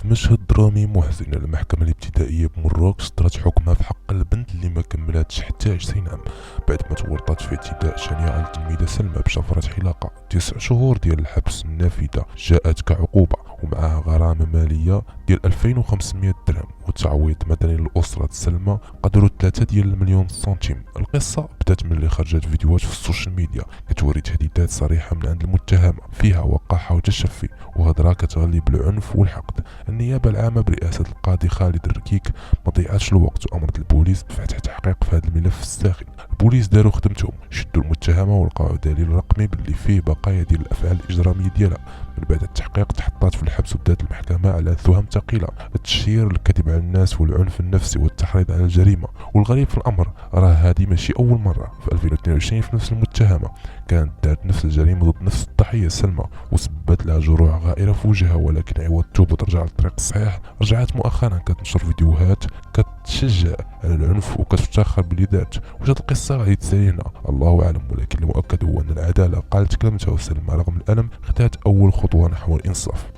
في مشهد درامي محزن، المحكمة الابتدائية بمراكش صدرت حكمها في حق البنت اللي ما كملاتش حتى 20 عام بعد ما تورطات في اعتداء شنيع على التلميذة سلمى بشفرة حلاقة. 9 شهور ديال الحبس النافذة جاءت كعقوبة ومعها غرامة مالية ديال 2500 درهم وتعويض مدني للأسرة سلمى قدروا 3 ديال المليون سنتيم. القصة بدات من اللي خرجت فيديوهات في السوشيال ميديا كتوري تهديدات صريحة من عند المتهمة فيها وقاحة وتشفي وهضرة كتغلي بالعنف والحقد. النيابة العامة برئاسة القاضي خالد الركيك ما ضيعتش الوقت وأمرت البوليس بفتح تحقيق في هذا الملف الساخن. البوليس داروا خدمتهم، شدوا المتهمة ولقاو دليل رقمي باللي فيه بقايا ديال الأفعال الإجرامية ديالها. من بعد التحقيق تحطات في الحبس وبدات المحكمة على تهم ثقيلة: التشهير، الكذب على الناس، والعنف النفسي، والتحريض على الجريمة. والغريب في الأمر راه هذه ماشي أول مرة. في 2022 في نفس المتهمة كانت دارت نفس الجريمة ضد نفس الضحية سلمى وسبت لها جروح غائرة في وجهها، ولكن عوض توب وترجع للطريق الصحيح رجعت مؤخرا كتنشر فيديوهات كتشجع على العنف وكتفتخر باللي دارت. واش هاد القصة غادي تسالي هنا؟ الله أعلم، ولكن المؤكد هو أن العدالة قالت كلمتها وسلمى رغم الألم خدات أول خطوة نحو الإنصاف.